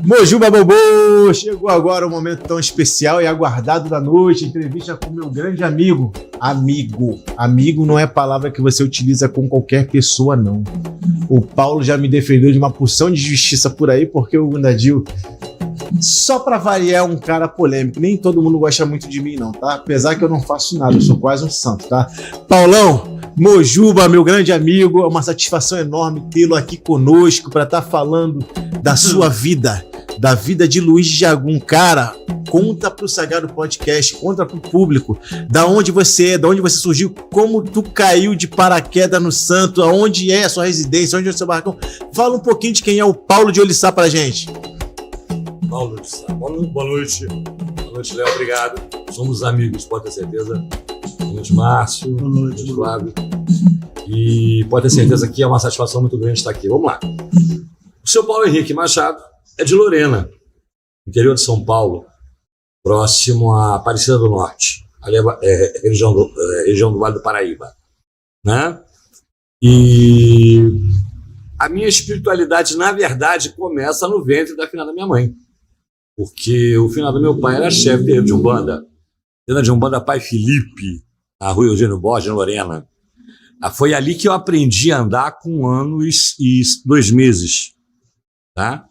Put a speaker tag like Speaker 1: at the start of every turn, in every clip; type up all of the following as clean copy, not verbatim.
Speaker 1: Mojuba Bobô, chegou agora um momento tão especial e aguardado da noite, entrevista com meu grande amigo. Amigo não é palavra que você utiliza com qualquer pessoa, não. O Paulo já me defendeu de uma porção de justiça por aí, porque o Gundadil, só pra variar, é um cara polêmico. Nem todo mundo gosta muito de mim, não, tá? Apesar que eu não faço nada, eu sou quase um santo, tá? Paulão, Mojuba, meu grande amigo, é uma satisfação enorme tê-lo aqui conosco para estar falando da sua vida, da vida de Luiz de Jagum. Cara, conta pro Sagrado Podcast, conta pro público, da onde você é, da onde você surgiu, como tu caiu de paraquedas no Santo, aonde é a sua residência, onde é o seu barracão. Fala um pouquinho de quem é o Paulo de Oliçá pra gente.
Speaker 2: Paulo de Oliçá, boa noite. Boa noite, Léo, obrigado. Somos amigos, pode ter certeza. Boa noite, Márcio. Boa noite, Flávio. E pode ter certeza que é uma satisfação muito grande estar aqui. Vamos lá. O seu Paulo Henrique Machado é de Lorena, interior de São Paulo, próximo a Aparecida do Norte. Ali é região do Vale do Paraíba, né? E a minha espiritualidade, na verdade, começa no ventre da finada minha mãe, porque o finado meu pai era chefe de Umbanda. Era de Umbanda Pai Felipe, na rua Eugênio Borges, em Lorena. Foi ali que eu aprendi a andar com 1 ano e 2 meses. Tá?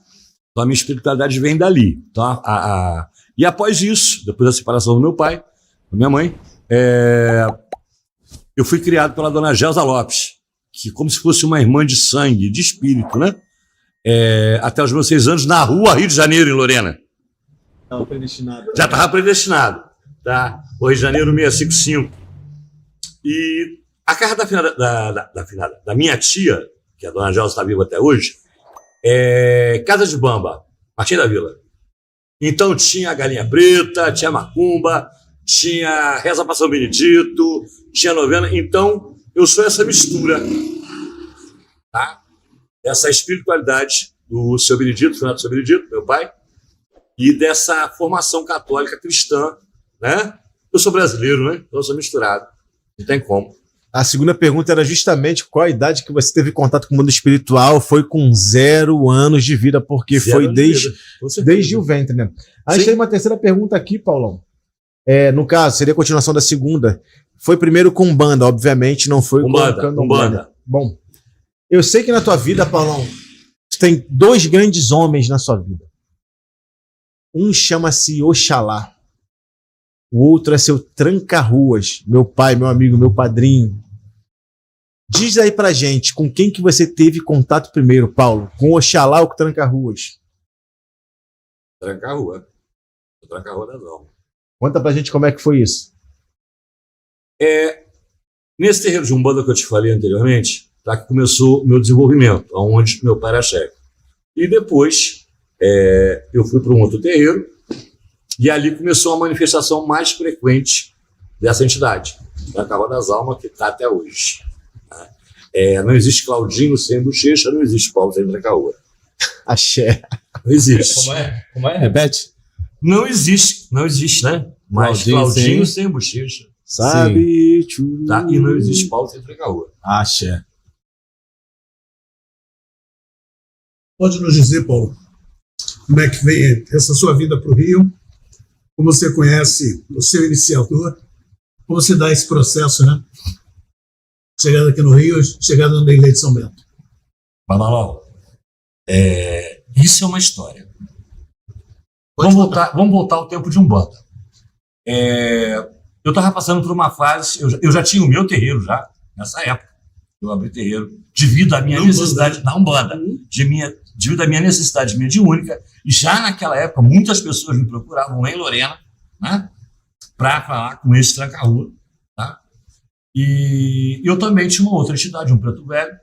Speaker 2: Então a minha espiritualidade vem dali. Então, e após isso, depois da separação do meu pai, da minha mãe, eu fui criado pela dona Gelsa Lopes, que como se fosse uma irmã de sangue, de espírito, né? Até os meus 6 anos, na rua Rio de Janeiro, em Lorena.
Speaker 1: Estava predestinado.
Speaker 2: Já estava predestinado. Tá? O Rio de Janeiro 655. E a casa da minha tia, que a dona Gelsa está viva até hoje, Casa de Bamba, Martim da Vila. Então tinha a Galinha Preta, tinha Macumba, tinha Reza para São Benedito, tinha novena. Então eu sou essa mistura, tá? Essa espiritualidade do Seu Benedito, Fernando Seu Benedito, meu pai, e dessa formação católica cristã, né? Eu sou brasileiro, né? Então eu sou misturado, não tem como.
Speaker 1: A segunda pergunta era justamente qual a idade que você teve contato com o mundo espiritual. Foi com 0 anos de vida, porque foi desde o ventre, né? A gente tem uma terceira pergunta aqui, Paulão. No caso, seria a continuação da segunda. Foi primeiro com Umbanda, obviamente, não foi
Speaker 2: com Umbanda.
Speaker 1: Bom, eu sei que na tua vida, Paulão, você tem 2 grandes homens na sua vida. Um chama-se Oxalá. O outro é seu tranca-ruas, meu pai, meu amigo, meu padrinho. Diz aí pra gente, com quem que você teve contato primeiro, Paulo? Com o Oxalá ou com o tranca-ruas?
Speaker 2: Tranca-rua. O tranca-rua das almas.
Speaker 1: Conta pra gente como é que foi isso.
Speaker 2: Nesse terreiro de Umbanda que eu te falei anteriormente, tá, que começou o meu desenvolvimento, onde meu pai era chefe. E depois eu fui para um outro terreiro, e ali começou a manifestação mais frequente dessa entidade, da Cava das Almas, que está até hoje. Não existe Claudinho sem bochecha, não existe Paulo sem tranca-rua.
Speaker 1: Axé.
Speaker 2: Não existe.
Speaker 3: Como é? Repete.
Speaker 2: Não existe, né? Mas Claudinho sem bochecha.
Speaker 1: Sabe?
Speaker 2: Tá? E não existe Paulo sem tranca-rua.
Speaker 1: Axé.
Speaker 4: Pode nos dizer, Paulo, como é que vem essa sua vida para o Rio? Como você conhece o seu iniciador? Como se dá esse processo, né? Chegada aqui no Rio, chegada na Ilha de São Bento.
Speaker 2: Babalão, isso é uma história. Vamos voltar ao tempo de Umbanda. Eu estava passando por uma fase, eu já tinha o meu terreiro já, nessa época. Eu abri terreiro devido à minha necessidade na Umbanda, devido à minha necessidade mediúnica, e já naquela época muitas pessoas me procuravam lá em Lorena, né, para falar com esse tranca-rua, tá? E eu também tinha uma outra entidade, um preto velho,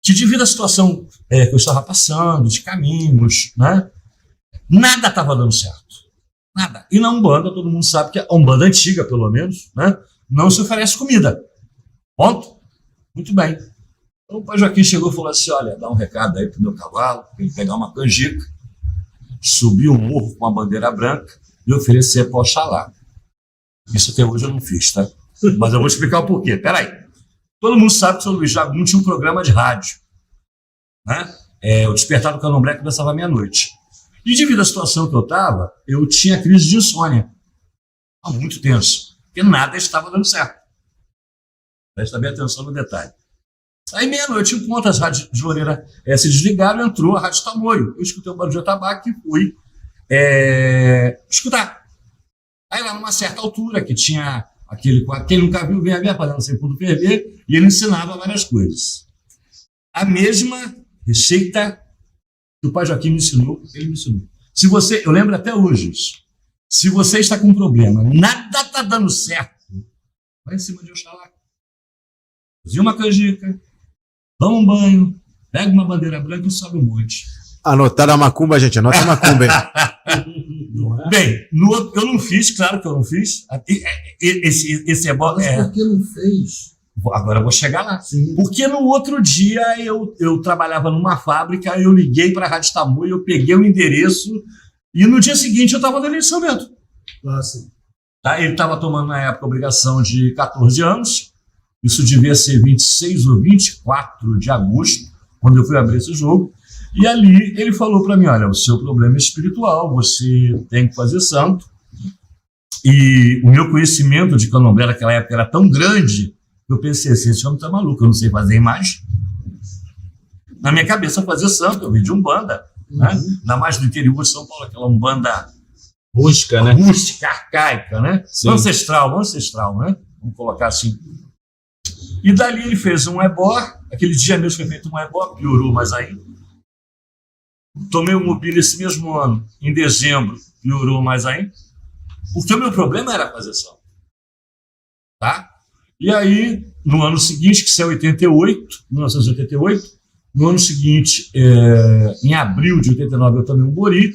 Speaker 2: que devido à situação que eu estava passando, de caminhos, né, nada estava dando certo, nada. E na Umbanda, todo mundo sabe que a Umbanda antiga, pelo menos, né, não se oferece comida, ponto. Muito bem. Então o pai Joaquim chegou e falou assim, olha, dá um recado aí pro meu cavalo, para ele pegar uma canjica, subir o morro com uma bandeira branca e oferecer para Oxalá. Isso até hoje eu não fiz, tá? Mas eu vou explicar o porquê. Peraí. Todo mundo sabe que o São Luís Jagum tinha um programa de rádio, né? o Despertar do Candomblé começava à meia-noite. E devido à situação que eu estava, eu tinha crise de insônia. Muito tenso, porque nada estava dando certo. Presta bem atenção no detalhe. Aí, meia-noite, em ponto, as rádios de Loureira se desligaram, entrou a Rádio Tamoio. Eu escutei o barulho de atabaque e fui escutar. Aí, lá numa certa altura, que tinha aquele quadro, quem nunca viu, vem a minha panela sem fundo ferver, e ele ensinava várias coisas. A mesma receita que o pai Joaquim me ensinou, ele me ensinou. Eu lembro até hoje isso. Se você está com um problema, nada está dando certo, vai em cima de Oxalá. Cozinha uma canjica, toma um banho, pega uma bandeira branca e sobe um monte.
Speaker 1: Anotar a macumba, gente, anota a macumba.
Speaker 2: Bem, eu não fiz, claro que eu não fiz. Esse é bom.
Speaker 4: Mas por que não fez?
Speaker 2: Agora eu vou chegar lá.
Speaker 4: Sim.
Speaker 2: Porque no outro dia eu trabalhava numa fábrica, eu liguei para a Rádio Tamoio, eu peguei o endereço e no dia seguinte eu estava dando licenciamento.
Speaker 4: Sim.
Speaker 2: Tá? Ele estava tomando na época a obrigação de 14 anos, isso devia ser 26 ou 24 de agosto, quando eu fui abrir esse jogo, e ali ele falou para mim, olha, o seu problema é espiritual, você tem que fazer santo, e o meu conhecimento de candomblé naquela época era tão grande, que eu pensei assim, esse homem tá maluco, eu não sei fazer imagem. Na minha cabeça fazer santo, eu vim de Umbanda, né? Ainda mais do interior de São Paulo, aquela Umbanda
Speaker 1: Rústica, né?
Speaker 2: Rústica, arcaica, né?
Speaker 1: Sim.
Speaker 2: Ancestral, né? Vamos colocar assim. E dali ele fez um ebó, aquele dia mesmo foi feito um ebó, piorou mais ainda. Tomei o Mobília esse mesmo ano, em dezembro, piorou mais ainda, porque o meu problema era fazer santo. Tá? E aí, no ano seguinte, que saiu 1988, no ano seguinte, em abril de 89, eu tomei um Bori,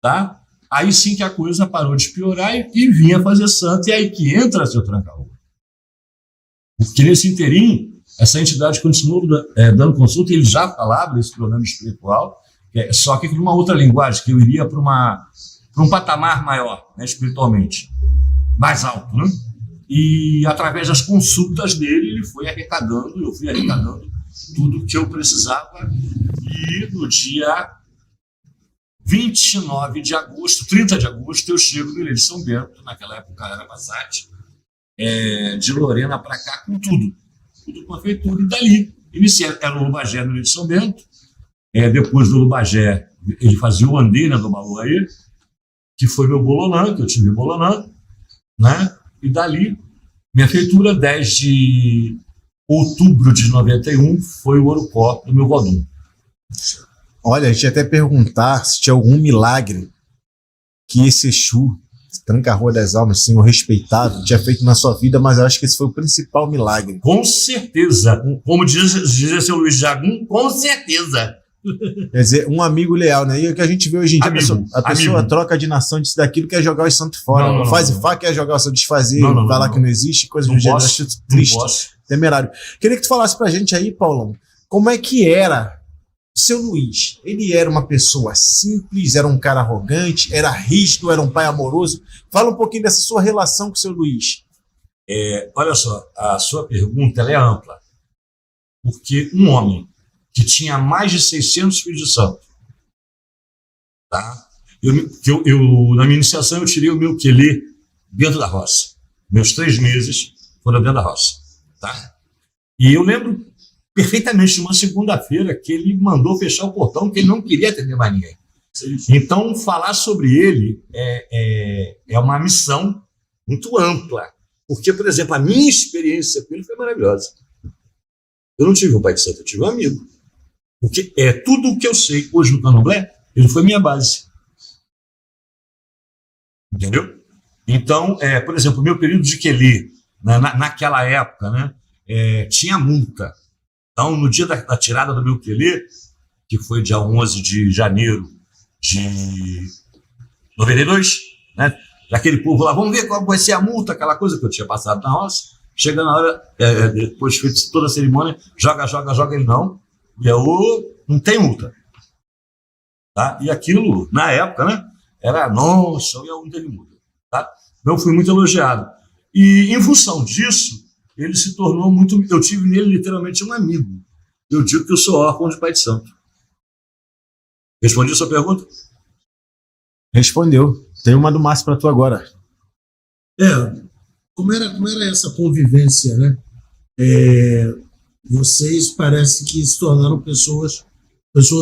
Speaker 2: tá? Aí sim que a coisa parou de piorar e vinha fazer santo, e aí que entra seu tranca-rua. Porque nesse inteirinho, essa entidade continuou dando consulta, e ele já falava desse problema espiritual, só que numa outra linguagem, que eu iria para um patamar maior, né, espiritualmente, mais alto, né? E através das consultas dele, ele foi arrecadando, eu fui arrecadando tudo que eu precisava, e no dia 29 de agosto, 30 de agosto, eu chego no Ilha de São Bento, naquela época era Passat, de Lorena para cá, com tudo com a feitura, e dali iniciei, era o Lubagé no Ilha de São Bento, depois do Lubagé, ele fazia o Andeira do Baú aí, que foi meu Bolonã, que eu tive Bolonã, né? E dali, minha feitura, 10 de outubro de 91, foi o Orocó do meu Vodum.
Speaker 1: Olha, a gente ia até perguntar se tinha algum milagre que esse Exu, Tranca-Rua das Almas, Senhor respeitado, tinha feito na sua vida, mas eu acho que esse foi o principal milagre.
Speaker 2: Com certeza. Como dizia seu Luiz Jagum, com certeza.
Speaker 1: Quer dizer, um amigo leal, né? E o que a gente vê hoje em dia, a pessoa troca de nação disso daquilo, quer jogar os santos fora. Não faz e quer jogar o santo, desfazer, falar que não existe, coisa do gênero. Acho triste, temerário. Queria que tu falasse pra gente aí, Paulão, como é que era o seu Luiz? Ele era uma pessoa simples, era um cara arrogante, era rígido, era um pai amoroso? Fala um pouquinho dessa sua relação com o seu Luiz.
Speaker 2: Olha só, a sua pergunta ela é ampla, porque um homem que tinha mais de 600 filhos de santo, tá? Na minha iniciação eu tirei o meu quelê dentro da roça. Meus 3 meses foram dentro da roça, tá? E eu lembro perfeitamente de uma segunda-feira que ele mandou fechar o portão, que ele não queria atender mais ninguém. Então, falar sobre ele é uma missão muito ampla, porque, por exemplo, a minha experiência com ele foi maravilhosa. Eu não tive um pai de santo, eu tive um amigo. Porque tudo o que eu sei hoje no candomblé, ele foi minha base. Entendeu? Então, por exemplo, o meu período de quelê, naquela época, né, tinha multa. Então, no dia da tirada do meu quelê, que foi dia 11 de janeiro de 92, né, daquele povo lá, vamos ver qual vai ser a multa, aquela coisa que eu tinha passado na roça. Chega na hora, depois de feita toda a cerimônia, joga, ele não. E não tem multa. Tá? E aquilo, na época, né, era, nossa, não teve multa. Tá? Eu fui muito elogiado. E, em função disso, ele se tornou muito... Eu tive nele, literalmente, um amigo. Eu digo que eu sou órfão de pai de santo. Respondi a sua pergunta?
Speaker 1: Respondeu. Tem uma do Márcio para tu agora.
Speaker 4: Como era essa convivência, né? Vocês parece que se tornaram pessoas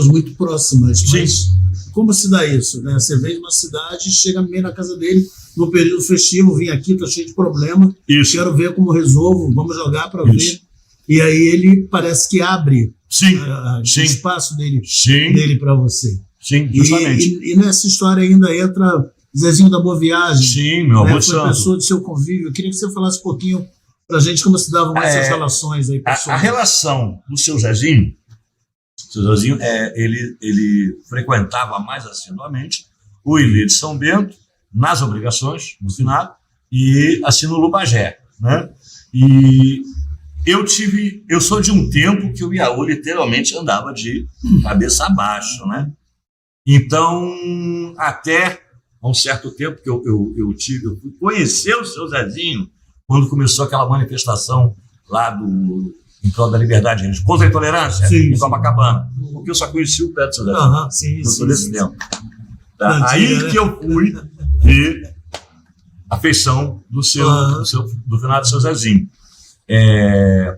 Speaker 4: muito próximas.
Speaker 2: Sim.
Speaker 4: Mas como se dá isso, né? Você vem de uma cidade, chega meio na casa dele, no período festivo, vim aqui, tá cheio de problema,
Speaker 2: Isso.
Speaker 4: quero ver como resolvo, vamos jogar para ver.
Speaker 2: Isso.
Speaker 4: E aí ele parece que abre
Speaker 2: Sim.
Speaker 4: o
Speaker 2: Sim.
Speaker 4: espaço dele
Speaker 2: Sim.
Speaker 4: para você.
Speaker 2: Sim, justamente.
Speaker 4: E nessa história ainda entra Zezinho da Boa Viagem.
Speaker 2: Sim, meu avô
Speaker 4: Foi
Speaker 2: santo.
Speaker 4: pessoa do seu convívio. Eu queria que você falasse um pouquinho pra gente como se davam essas relações aí,
Speaker 2: A
Speaker 4: pessoal.
Speaker 2: relação do seu Zezinho, ele frequentava mais assiduamente o Ilê de São Bento, nas obrigações do finado, e assim no Lubagé, né? E eu sou de um tempo que o Iaú literalmente andava de cabeça abaixo, né? Então, até há um certo tempo que eu fui conhecer o seu Zezinho quando começou aquela manifestação lá em prol da liberdade religiosa, contra a intolerância, em Copacabana. Porque eu só conheci o pé do seu Zezinho. Todo esse tempo. Tá? Aí que eu fui ver a feição do finado do seu Zezinho.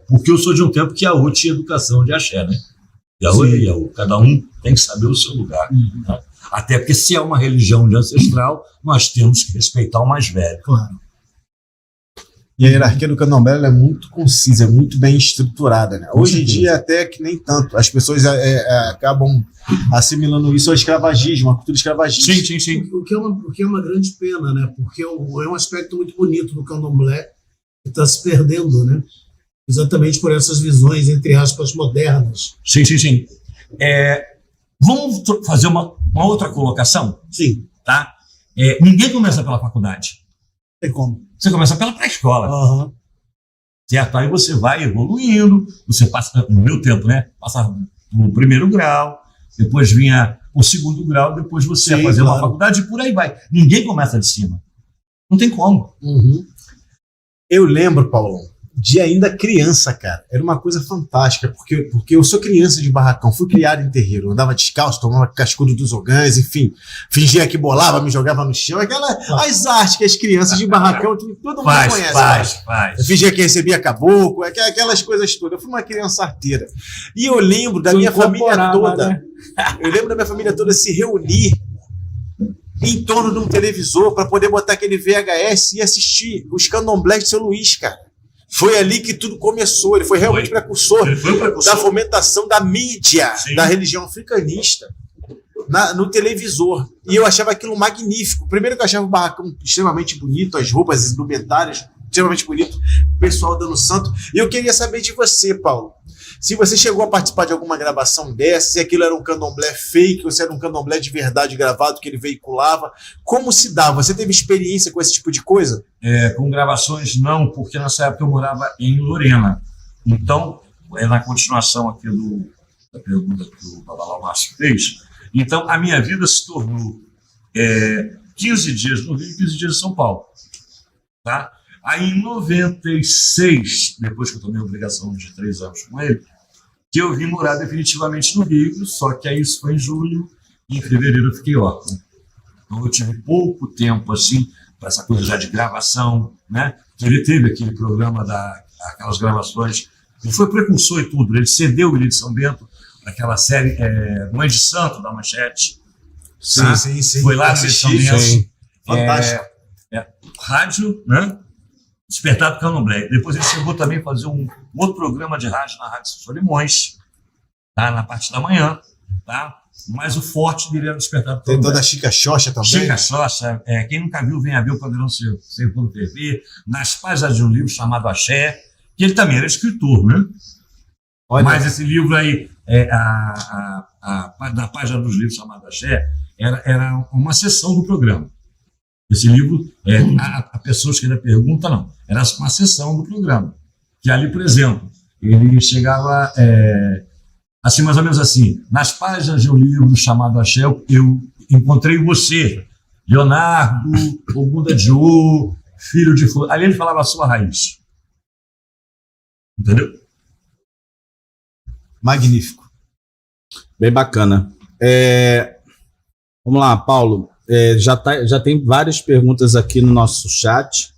Speaker 2: Porque eu sou de um tempo que Iaú tinha educação de axé, né? Iaú é Iaú. Cada um tem que saber o seu lugar. Né? Até porque se é uma religião de ancestral, nós temos que respeitar o mais velho.
Speaker 4: Claro.
Speaker 1: E a hierarquia do candomblé ela é muito concisa, é muito bem estruturada. Né? Hoje em dia, até que nem tanto. As pessoas acabam assimilando isso ao escravagismo, a cultura escravagista.
Speaker 2: Sim.
Speaker 4: O que é uma grande pena, né? Porque é um aspecto muito bonito do candomblé que está se perdendo, né? Exatamente por essas visões, entre aspas, modernas.
Speaker 2: Sim. Vamos fazer uma outra colocação?
Speaker 4: Sim.
Speaker 2: Tá? Ninguém começa pela faculdade.
Speaker 4: Tem como.
Speaker 2: Você começa pela pré-escola.
Speaker 4: Uhum.
Speaker 2: Certo? Aí você vai evoluindo, você passa, no meu tempo, né? Passa no primeiro grau, depois vinha o segundo grau, depois você ia fazer uma faculdade e por aí vai. Ninguém começa de cima. Não tem como.
Speaker 1: Uhum. Eu lembro, Paulão, de ainda criança, cara. Era uma coisa fantástica, porque eu sou criança de barracão, fui criado em terreiro, andava descalço, tomava cascudo dos ogãs, enfim, fingia que bolava, me jogava no chão, as artes que as crianças de barracão, todo mundo conhece.
Speaker 2: Faz.
Speaker 1: Eu fingia que recebia caboclo, aquelas coisas todas. Eu fui uma criança arteira. E eu lembro da minha família toda, né? Eu lembro da minha família toda se reunir em torno de um televisor para poder botar aquele VHS e assistir os candomblés de São Luís, cara. Foi ali que tudo começou. Ele foi realmente precursor da fomentação da mídia, da religião africanista no televisor. E eu achava aquilo magnífico. Primeiro que eu achava o barracão extremamente bonito, as roupas, as indumentárias, extremamente bonito, o pessoal dando santo. E eu queria saber de você, Paulo, se você chegou a participar de alguma gravação dessa, se aquilo era um candomblé fake, ou se era um candomblé de verdade gravado que ele veiculava, como se dava? Você teve experiência com esse tipo de coisa?
Speaker 2: Com gravações não, porque nessa época eu morava em Lorena. Então, na continuação aqui da pergunta que o Babalau Márcio fez, então a minha vida se tornou 15 dias no Rio e 15 dias em São Paulo. Tá? Aí, em 96, depois que eu tomei a obrigação de 3 anos com ele, que eu vim morar definitivamente no Rio, só que aí isso foi em julho, e em fevereiro eu fiquei órfão. Então eu tive pouco tempo, assim, para essa coisa já de gravação, né? Ele teve aquele programa, aquelas gravações, ele foi precursor e tudo, ele cedeu o Ilê de São Bento, aquela série Mãe de Santo, da Manchete.
Speaker 1: Sim.
Speaker 2: Foi lá no Ilê de São Bento.
Speaker 1: Fantástico.
Speaker 2: Rádio, né? Despertar do Candomblé. Depois ele chegou também a fazer um outro programa de rádio na Rádio Solimões, tá? Na parte da manhã, tá? Mas o forte dele era o Despertar do Candomblé.
Speaker 1: Tem toda a Chica Xoxa também.
Speaker 2: Chica Xoxa, quem nunca viu, venha ver o Caldeirão Segundo TV, nas páginas de um livro chamado Axé, que ele também era escritor, né? Olha. Mas esse livro aí, na página dos livros chamado Axé, era uma seção do programa. Esse livro, a pessoas que ainda perguntam, não. Era uma sessão do programa. Que ali, por exemplo, ele chegava assim, mais ou menos assim, nas páginas de um livro chamado Axé, eu encontrei você, Leonardo, Ogunda Diô, filho de Flor. Ali ele falava a sua raiz. Entendeu?
Speaker 1: Magnífico.
Speaker 3: Bem bacana. Vamos lá, Paulo. Já tem várias perguntas aqui no nosso chat,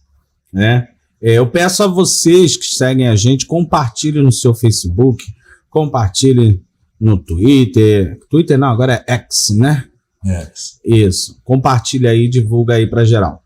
Speaker 3: né? Eu peço a vocês que seguem a gente, compartilhem no seu Facebook, compartilhem no Twitter. Twitter não, agora é X, né?
Speaker 2: É.
Speaker 3: Isso. Compartilha aí, divulga aí para geral.